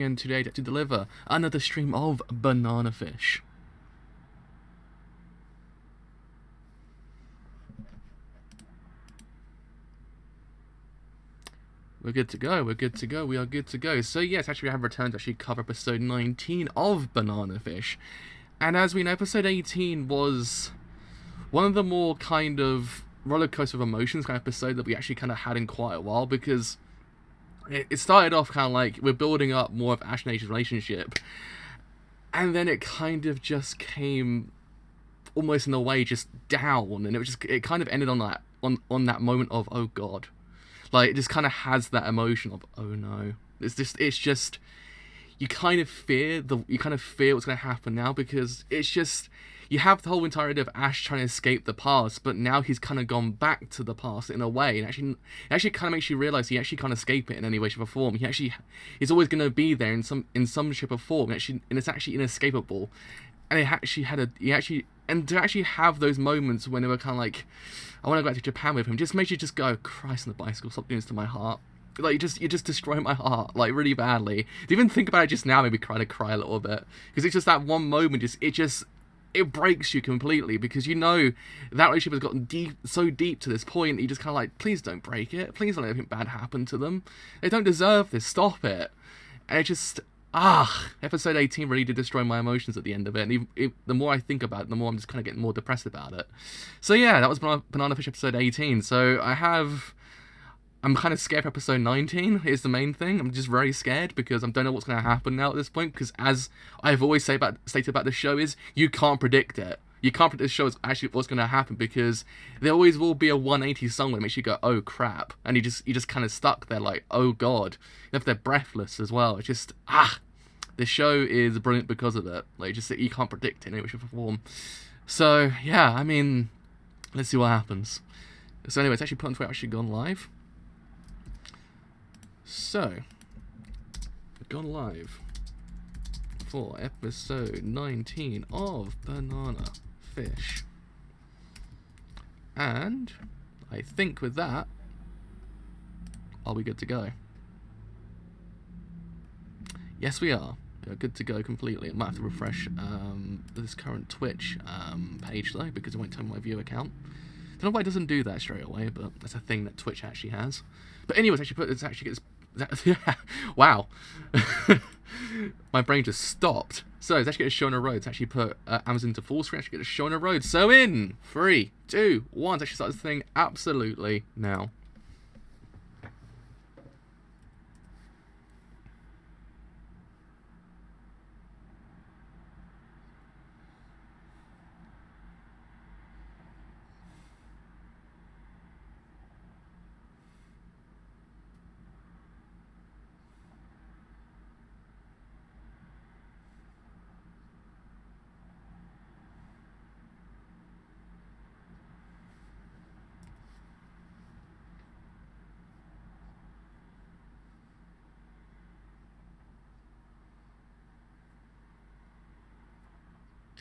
And today to deliver another stream of Banana Fish. We're good to go, we are good to go. So yes, actually we have returned to actually cover episode 19 of Banana Fish. And as we know, episode 18 was one of the more kind of roller coaster of emotions kind of episode that we actually kind of had in quite a while, because it started off kind of like we're building up more of Ash and Age's relationship, and then it kind of just came almost in a way just down, and it kind of ended on that moment of, oh god. Like, it just kind of has that emotion of, oh no. It's just you kind of fear what's going to happen now, because it's just, you have the whole entire idea of Ash trying to escape the past, but now he's kind of gone back to the past in a way, and it actually kind of makes you realize he actually can't escape it in any way, shape, or form. He's always going to be there in some shape or form, and it's actually inescapable. And to actually have those moments when they were kind of like, I want to go back to Japan with him, just makes you just go, Christ on the bicycle, stop doing this to my heart. Like, you just destroy my heart, like, really badly. To even think about it just now, maybe cry a little bit, because it's just that one moment, it breaks you completely, because you know that relationship has gotten so deep to this point that you just kind of like, please don't break it, please don't let anything bad happen to them, they don't deserve this, stop it. And it just, episode 18 really did destroy my emotions at the end of it, and the more I think about it, the more I'm just kind of getting more depressed about it. So yeah, that was Banana Fish episode 18, so I'm kind of scared for episode 19, is the main thing. I'm just very scared, because I don't know what's going to happen now at this point, because as I've always stated about the show is, you can't predict it. You can't predict the show is actually what's going to happen, because there always will be a 180 somewhere that makes you go, oh crap, and you just kind of stuck there like, oh god. If they're breathless as well, it's just, the show is brilliant because of it. Like, just that you can't predict it in any way, shape, or form. So yeah, I mean, let's see what happens. So anyway, it's actually put on actually gone live. So, we've gone live for episode 19 of Banana Fish. And I think with that, are we good to go? Yes, we are. We are good to go completely. I might have to refresh this current Twitch page though, because it won't tell me my view account. I don't know why it doesn't do that straight away, but that's a thing that Twitch actually has. But anyway, wow. My brain just stopped. So it's actually going to show on a road. It's actually put Amazon to full screen. Actually going to show on a road. So in 3, 2, 1. Let's actually start this thing absolutely now.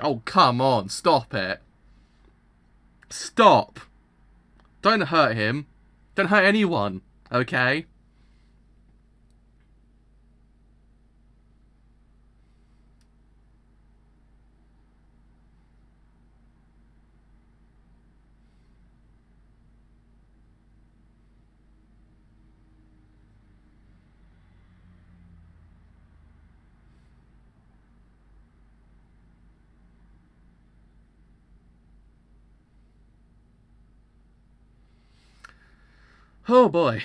Oh, come on. Stop it. Stop. Don't hurt him. Don't hurt anyone. Okay? Oh boy.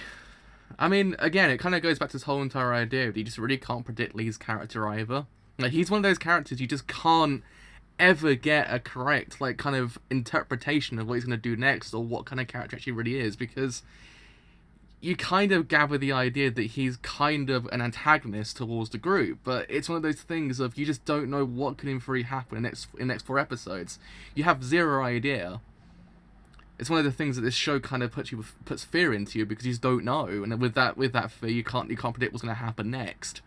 I mean, again, it kind of goes back to this whole entire idea of you just really can't predict Lee's character either. Like, he's one of those characters you just can't ever get a correct, like, kind of interpretation of what he's going to do next, or what kind of character actually really is, because you kind of gather the idea that he's kind of an antagonist towards the group, but it's one of those things of you just don't know what can in theory happen in the next 4 episodes. You have zero idea. It's one of the things that this show kind of puts fear into you, because you just don't know, and with that fear, you can't predict what's going to happen next,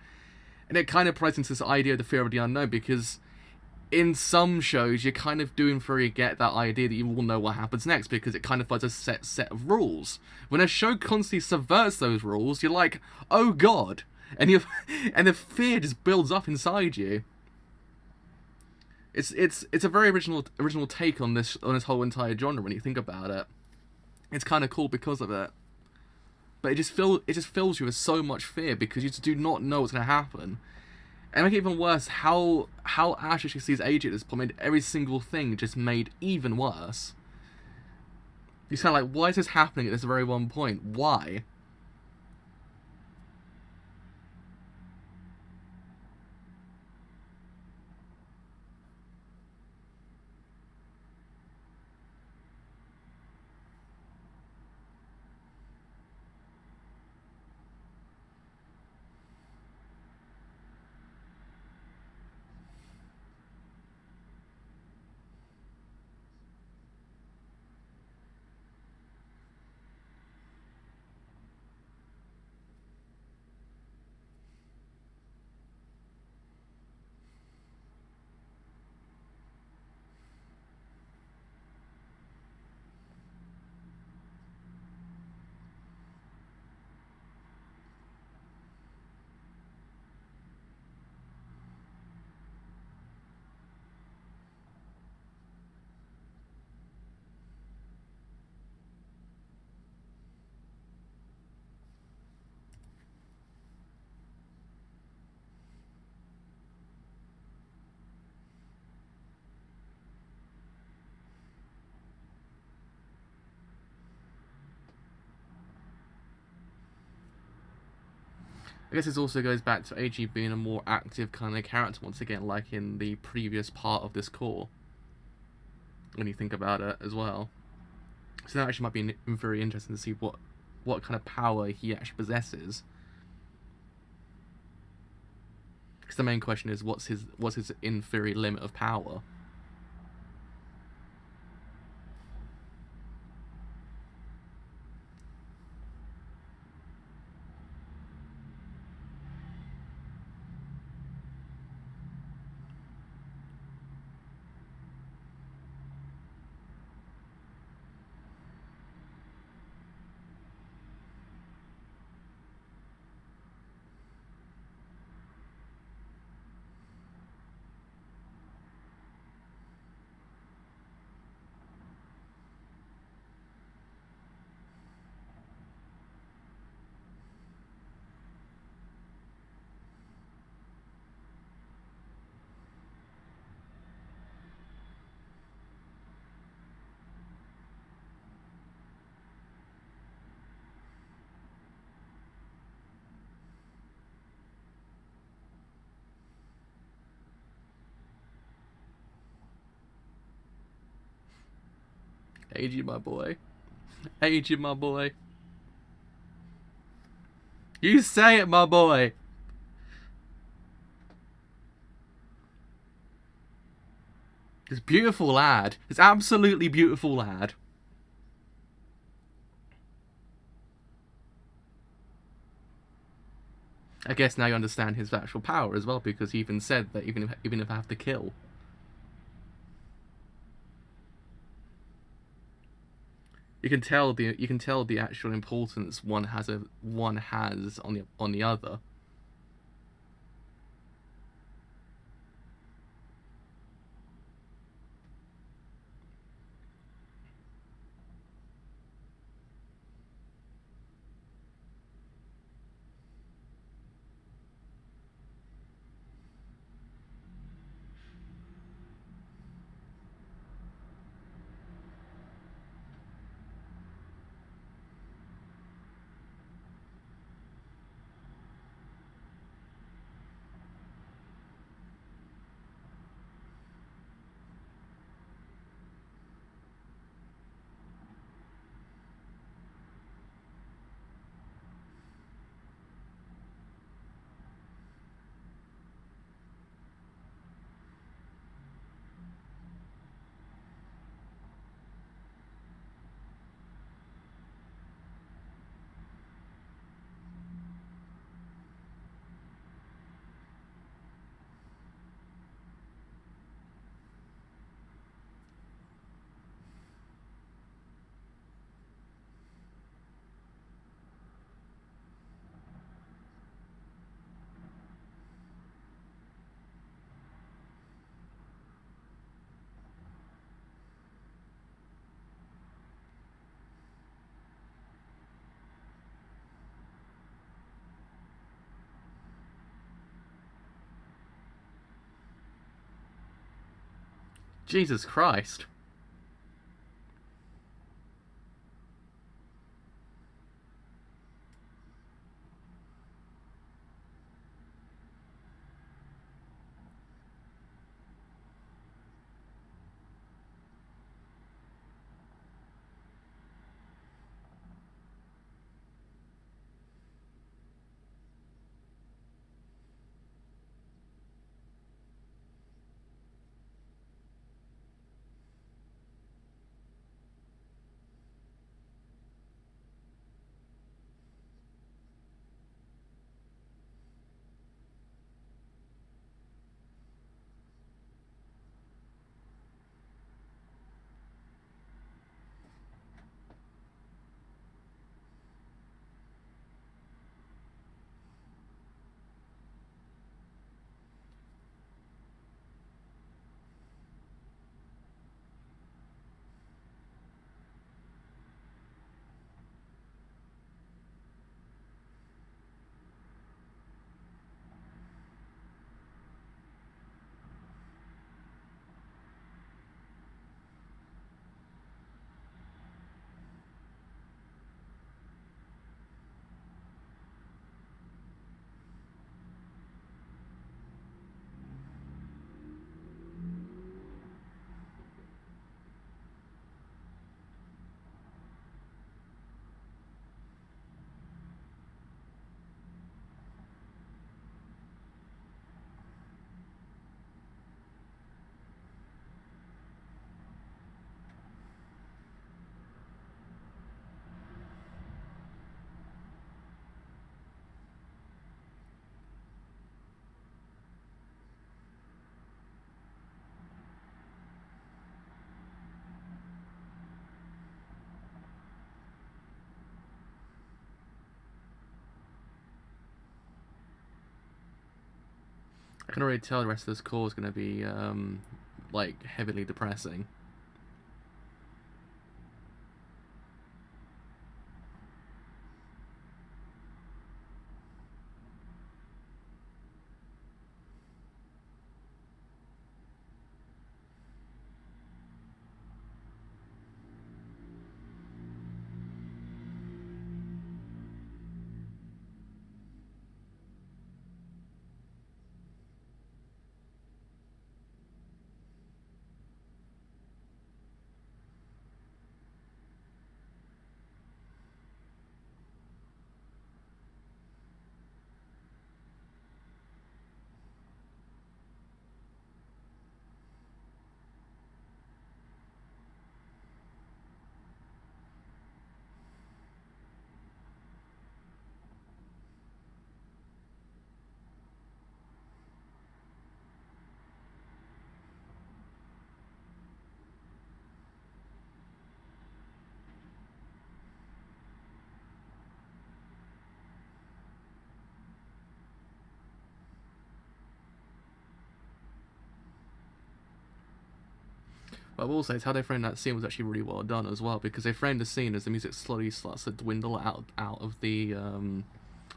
and it kind of plays into this idea of the fear of the unknown, because in some shows you kind of do in theory get that idea that you will know what happens next, because it kind of follows a set of rules. When a show constantly subverts those rules, you're like, oh god, and you and the fear just builds up inside you. It's a very original take on this whole entire genre when you think about it. It's kind of cool because of it, but it just fills you with so much fear because you just do not know what's gonna happen. And make it even worse, how Ash actually sees AJ at this point made every single thing just made even worse. You sound like, why is this happening at this very one point? Why? I guess this also goes back to AG being a more active kind of character once again, like in the previous part of this core. When you think about it as well, so that actually might be very interesting to see what kind of power he actually possesses. Because the main question is, what's his in theory limit of power? AG, my boy. AG, my boy. You say it, my boy. This beautiful lad. This absolutely beautiful lad. I guess now you understand his actual power as well, because he even said that even if I have to kill. You can tell the actual importance one has on the other. Jesus Christ. I can already tell the rest of this call is going to be, like, heavily depressing. But I will say, how they framed that scene was actually really well done as well, because they framed the scene as the music slowly starts to dwindle out of the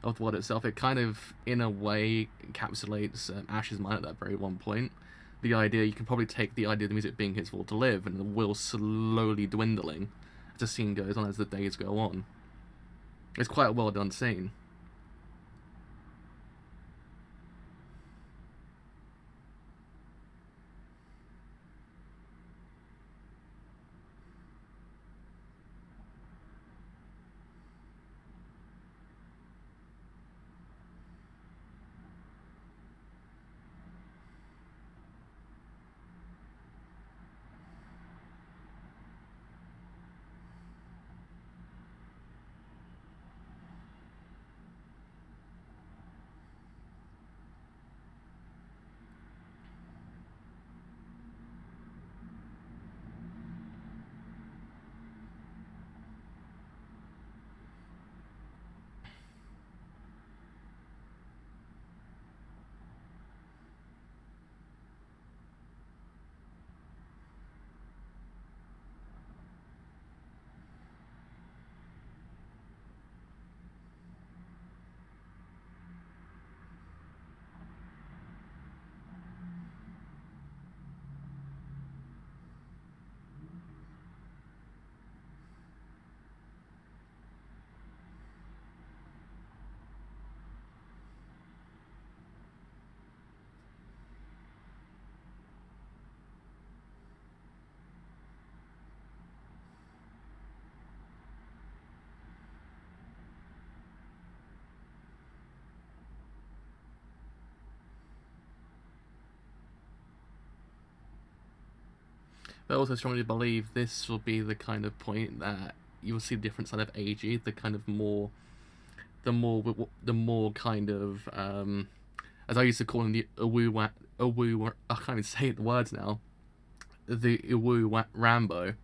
of the world itself. It kind of, in a way, encapsulates Ash's mind at that very one point. The idea, you can probably take the idea of the music being his will to live, and the will slowly dwindling as the scene goes on, as the days go on. It's quite a well done scene. But I also strongly believe this will be the kind of point that you will see the different side of Eiji, the kind of more, the more kind of, as I used to call him, the Uwu, I can't even say the words now, the Uwu Rambo.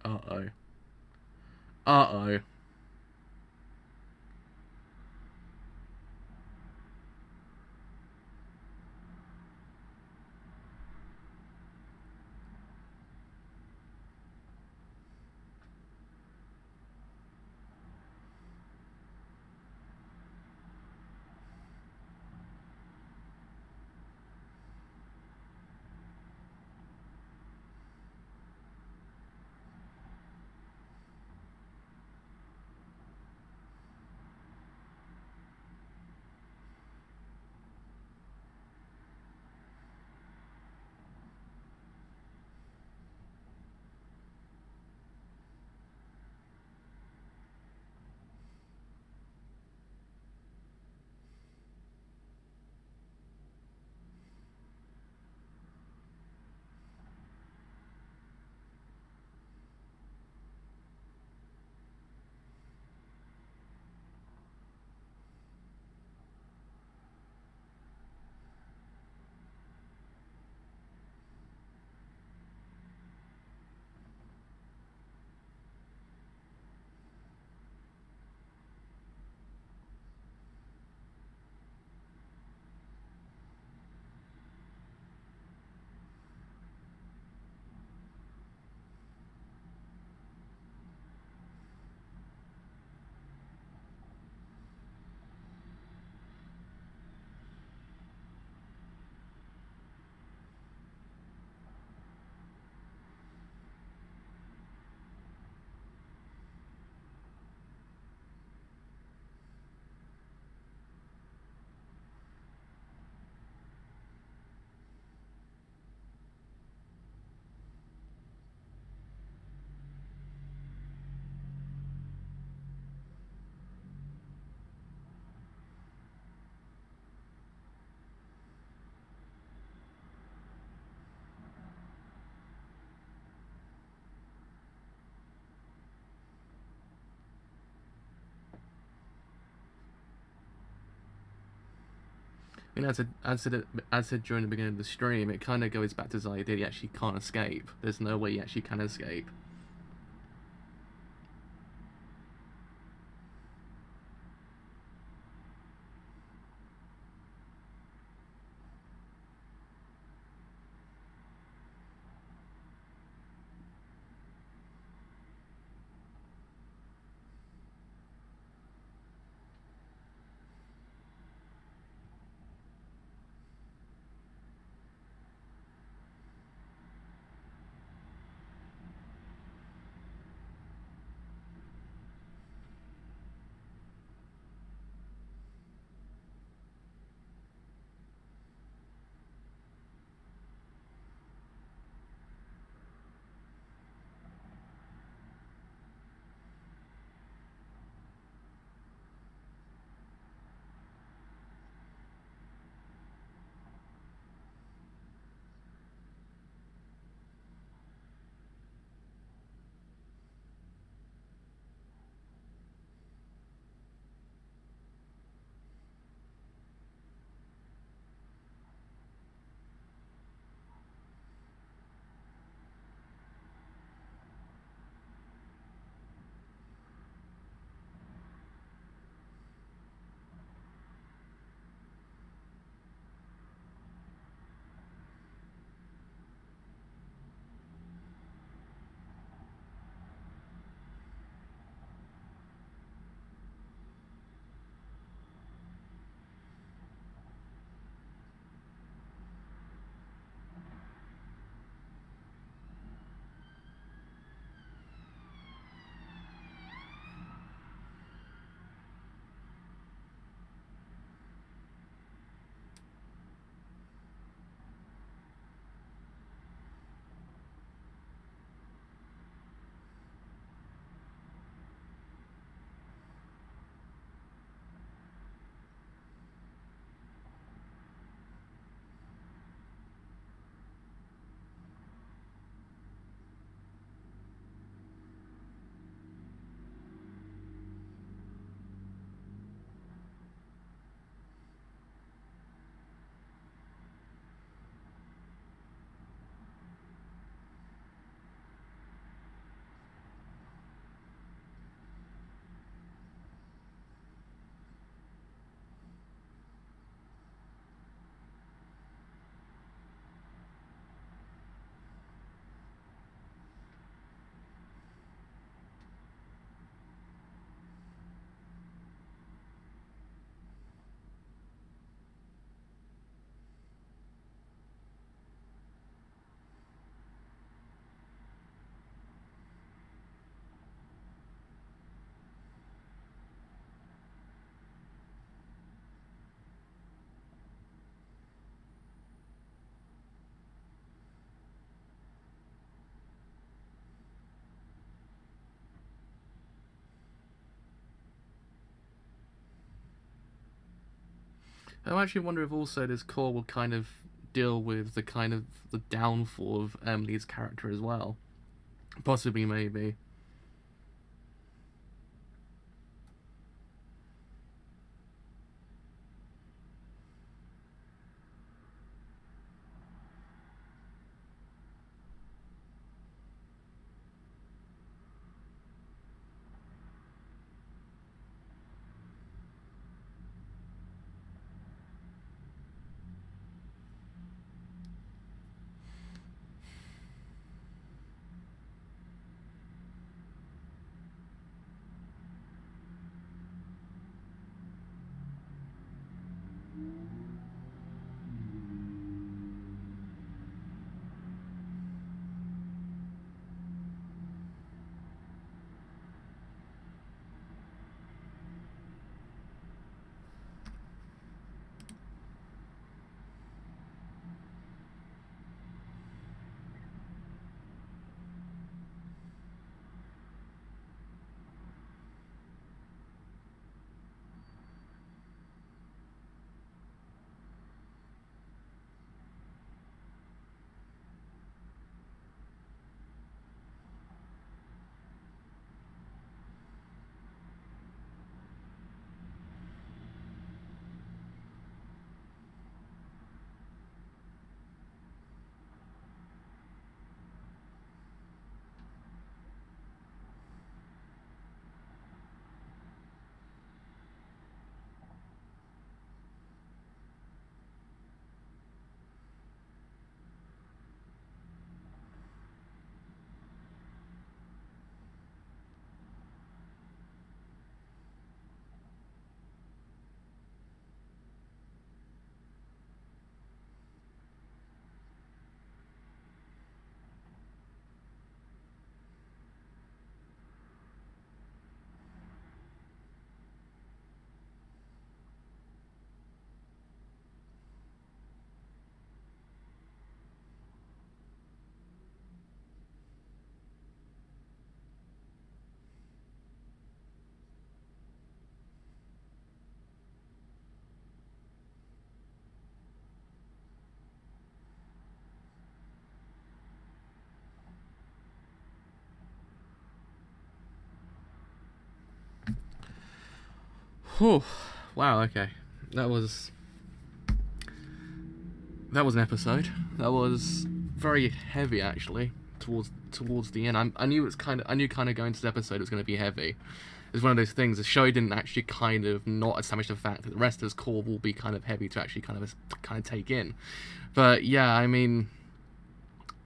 Uh-oh. Uh-oh. I mean, as said during the beginning of the stream, it kind of goes back to his idea he actually can't escape. There's no way he actually can escape. I actually wonder if also this core will kind of deal with the kind of the downfall of Emily's character as well. Possibly, maybe. Whew. Wow. Okay. That was that was an episode. That was very heavy, actually. Towards the end, I knew I knew kind of going to the episode it was going to be heavy. It's one of those things. The show didn't actually kind of not establish the fact that the rest of this core will be kind of heavy to actually kind of take in. But yeah, I mean,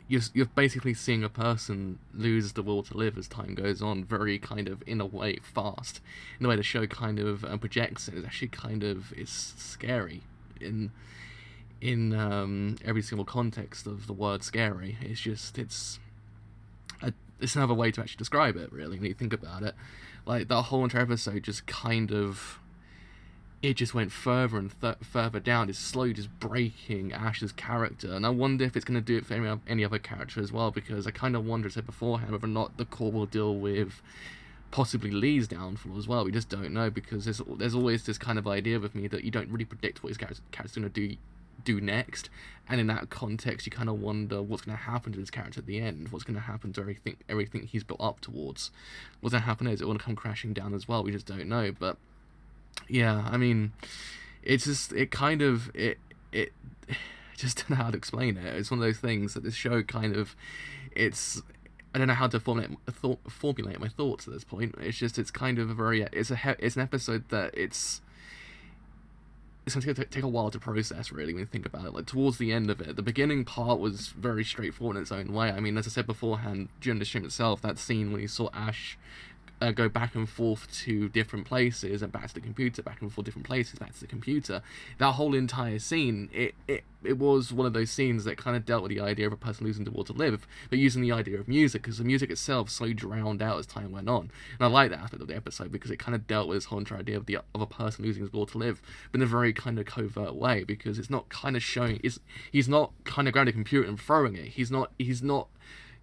you're basically seeing a person lose the will to live as time goes on, very kind of in a way fast. In the way the show kind of projects it, is actually kind of is scary in every single context of the word scary. It's just it's another way to actually describe it, really, when you think about it. Like, that whole entire episode just kind of it just went further and further down. It's slowly just breaking Ash's character, and I wonder if it's going to do it for any other character as well, because I kind of wonder, as I said beforehand, whether or not the core will deal with possibly Lee's downfall as well. We just don't know, because there's always this kind of idea with me that you don't really predict what his character's going to do next, and in that context you kind of wonder what's going to happen to his character at the end, what's going to happen to everything he's built up towards. What's going to happen is it will come crashing down as well. We just don't know. But yeah, I mean, it's just it just don't know how to explain it. It's one of those things that this show kind of it's I don't know how to formulate my thoughts at this point. It's kind of a very it's an episode that it's going to take a while to process, really, when you think about it. Like, towards the end of it, the beginning part was very straightforward in its own way. I mean, as I said beforehand, during the stream itself, that scene when you saw Ash go back and forth to different places and back to the computer, back and forth different places, back to the computer, that whole entire scene, it was one of those scenes that kind of dealt with the idea of a person losing the will to live, but using the idea of music, because the music itself slowly drowned out as time went on. And I like that aspect of the episode, because it kind of dealt with this whole entire idea of a person losing his will to live, but in a very kind of covert way, because it's not kind of showing, he's not kind of grabbing a computer and throwing it. He's not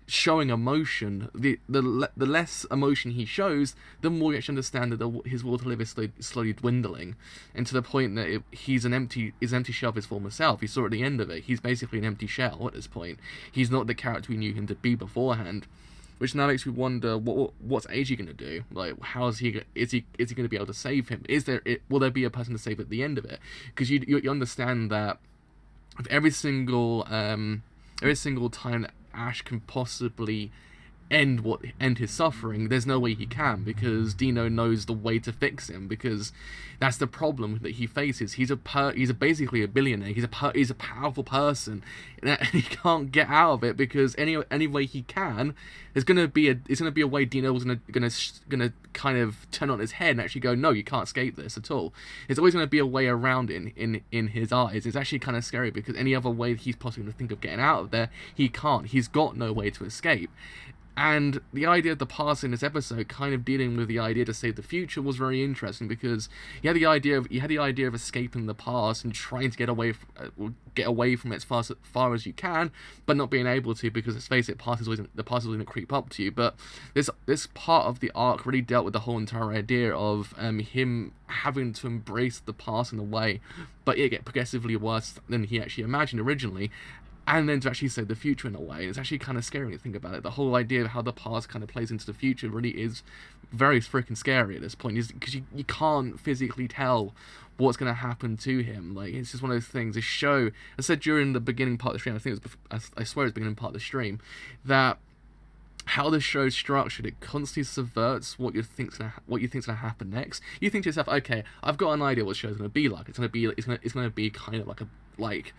showing emotion, the less emotion he shows, the more you actually understand that his will to live is slowly dwindling, and to the point that he's an empty shell of his former self. He saw at the end of it, he's basically an empty shell at this point. He's not the character we knew him to be beforehand, which now makes me wonder what's AG going to do? Like, how is he going to be able to save him? Will there be a person to save at the end of it? Because you understand that every single time that Ash can possibly end his suffering, there's no way he can, because Dino knows the way to fix him, because that's the problem that he faces. He's basically a billionaire. He's a powerful person, and he can't get out of it, because any way he can, it's gonna be a way Dino's gonna kind of turn on his head and actually go, no, you can't escape this at all. There's always gonna be a way around it in his eyes. It's actually kind of scary, because any other way he's possibly gonna think of getting out of there, he can't. He's got no way to escape. And the idea of the past in this episode, kind of dealing with the idea to save the future, was very interesting, because you had the idea of escaping the past and trying to get away from it as far as you can, but not being able to, because let's face it, the past is always going to creep up to you. But this part of the arc really dealt with the whole entire idea of him having to embrace the past in a way, but it get progressively worse than he actually imagined originally. And then to actually save the future in a way. It's actually kind of scary when you think about it. The whole idea of how the past kind of plays into the future really is very freaking scary at this point, because you can't physically tell what's going to happen to him. Like, it's just one of those things. This show, I said during the beginning part of the stream, I swear it's the beginning part of the stream, that how the show's structured, it constantly subverts what you think's gonna happen next. You think to yourself, okay, I've got an idea what the show's gonna be like. It's gonna be kind of like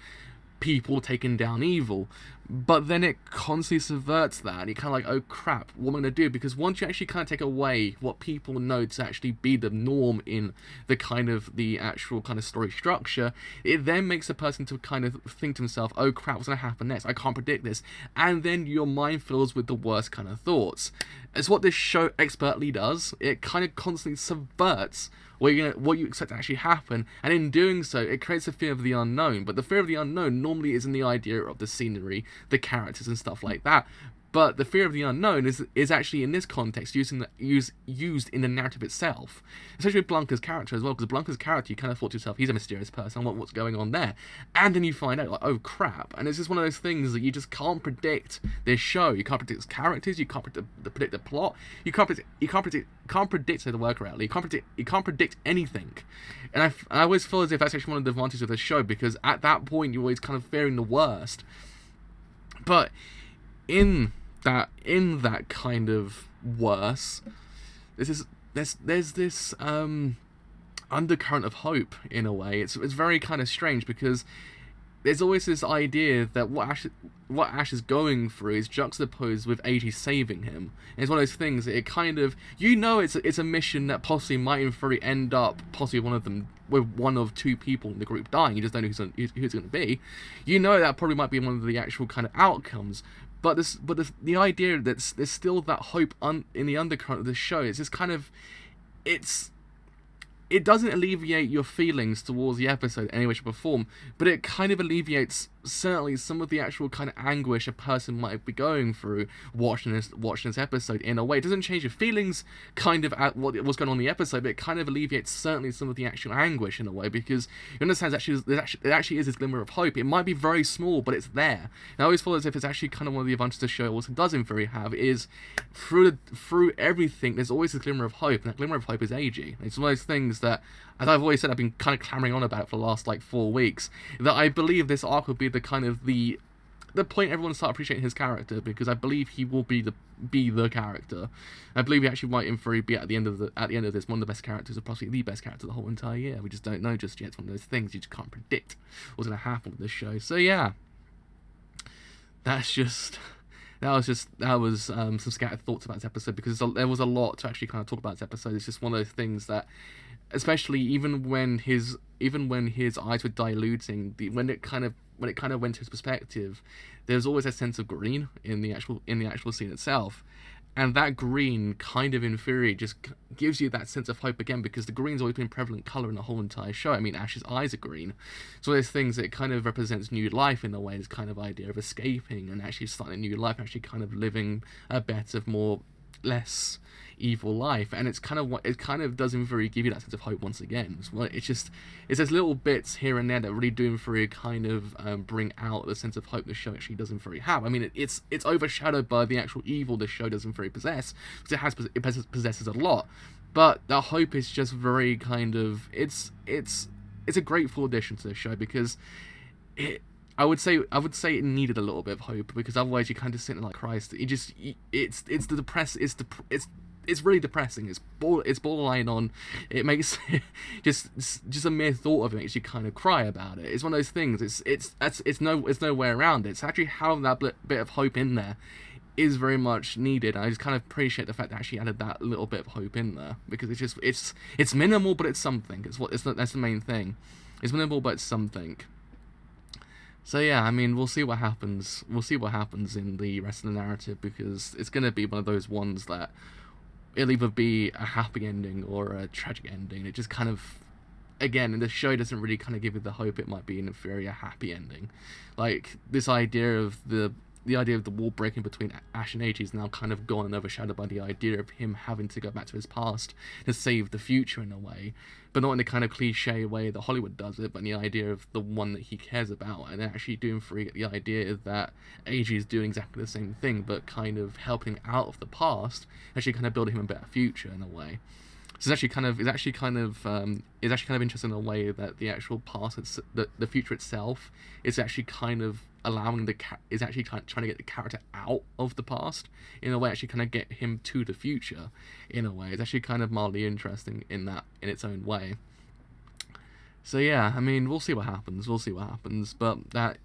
people taking down evil, but then it constantly subverts that, and you're kind of like, oh crap, what am I going to do? Because once you actually kind of take away what people know to actually be the norm in the actual kind of story structure, it then makes the person to kind of think to himself, oh crap, what's going to happen next? I can't predict this. And then your mind fills with the worst kind of thoughts. It's what this show expertly does. It kind of constantly subverts what you expect to actually happen, and in doing so, it creates a fear of the unknown. But the fear of the unknown normally isn't the idea of the scenery, the characters, and stuff like that. But the fear of the unknown is actually, in this context, used in the narrative itself. Especially with Blanca's character as well, because Blanca's character, you kind of thought to yourself, he's a mysterious person, what's going on there? And then you find out, like, oh crap. And it's just one of those things that you just can't predict this show. You can't predict its characters, you can't predict the plot, you can't predict, say the word correctly, you can't predict anything. And I always feel as if that's actually one of the advantages of the show, because at that point, you're always kind of fearing the worst. But in that kind of worse, there's this undercurrent of hope in a way. It's very kind of strange, because there's always this idea that what Ash is going through is juxtaposed with AG saving him. And it's one of those things that it kind of, it's a mission that possibly might in theory end up possibly with one of two people in the group dying. You just don't know who's going to be. That probably might be one of the actual kind of outcomes. But the idea that there's still that hope in the undercurrent of the show, it's just kind of, it doesn't alleviate your feelings towards the episode in any way, shape, or form, but it kind of alleviates certainly some of the actual kind of anguish a person might be going through watching this episode in a way. It doesn't change your feelings kind of at what's going on in the episode, but it kind of alleviates certainly some of the actual anguish in a way, because you understand it actually is this glimmer of hope. It might be very small, but it's there. And I always feel as if it's actually kind of one of the advantages the show also does in theory have, is through everything there's always this glimmer of hope, and that glimmer of hope is AG. It's one of those things that, as I've always said, I've been kind of clamoring on about for the last 4 weeks, that I believe this arc will be the kind of the point everyone will start appreciating his character, because I believe he will be the character. I believe he actually might in theory be at the end of this one of the best characters, or possibly the best character of the whole entire year. We just don't know just yet. It's one of those things you just can't predict what's going to happen with this show. So yeah, that was some scattered thoughts about this episode, because there was a lot to actually kind of talk about this episode. It's just one of those things that, especially even when his eyes were diluting, when it kind of went to his perspective, there's always a sense of green in the actual scene itself. And that green, kind of in theory, just gives you that sense of hope again, because the green's always been a prevalent colour in the whole entire show. I mean, Ash's eyes are green. So there's things that kind of represents new life in a way, this kind of idea of escaping and actually starting a new life, actually kind of living a better, less evil life. And it's kind of what it kind of does in theory give you that sense of hope once again. It's those little bits here and there that really do in theory kind of bring out the sense of hope the show actually doesn't very have. I mean, it's overshadowed by the actual evil the show doesn't very possess, because it possesses a lot, but the hope is just very kind of it's a grateful addition to the show, because I would say it needed a little bit of hope, because otherwise you kind of sit there like, Christ, it's really depressing. It's borderline on. It makes just a mere thought of it makes you kind of cry about it. It's one of those things. It's no way around it. It's actually having that bit of hope in there is very much needed. I just kind of appreciate the fact that I actually added that little bit of hope in there, because it's minimal, but it's something. That's the main thing. It's minimal, but it's something. So yeah, I mean, we'll see what happens. We'll see what happens in the rest of the narrative, because it's gonna be one of those ones that it'll either be a happy ending or a tragic ending. It just kind of, again, the show doesn't really kind of give you the hope it might be in theory a happy ending. Like, this idea of the idea of the wall breaking between Ash and AG is now kind of gone and overshadowed by the idea of him having to go back to his past to save the future in a way, but not in the kind of cliche way that Hollywood does it, but in the idea of the one that he cares about, and actually doing free the idea that AG is doing exactly the same thing, but kind of helping out of the past, actually kind of building him a better future in a way. So it's actually kind of interesting in a way that the actual past, the future itself, is actually kind of allowing is actually trying to get the character out of the past in a way, actually kind of get him to the future in a way. It's actually kind of mildly interesting in its own way. So yeah, I mean, we'll see what happens. But that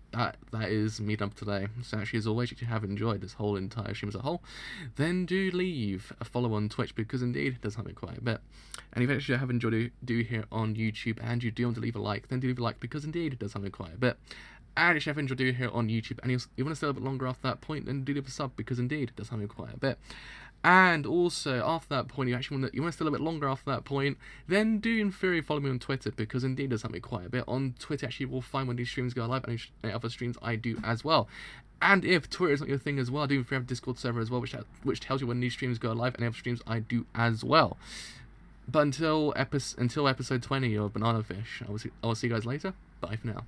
is me done for today. So actually, as always, if you have enjoyed this whole entire stream as a whole, then do leave a follow on Twitch, because indeed it does help me quite a bit. And if you actually have enjoyed do here on YouTube, and you do want to leave a like, then do leave a like, because indeed it does help me quite a bit. And if you have enjoyed here on YouTube, and you want to stay a bit longer after that point, then do leave a sub, because indeed it does help me quite a bit. And also, after that point, you want to stay a little bit longer after that point, then do in theory follow me on Twitter, because indeed it does help me quite a bit. On Twitter, actually, we'll find when these streams go live, and any other streams I do as well. And if Twitter is not your thing as well, I do have a Discord server as well, which tells you when these streams go live, and any other streams I do as well. But until episode 20 of Banana Fish, I will see you guys later. Bye for now.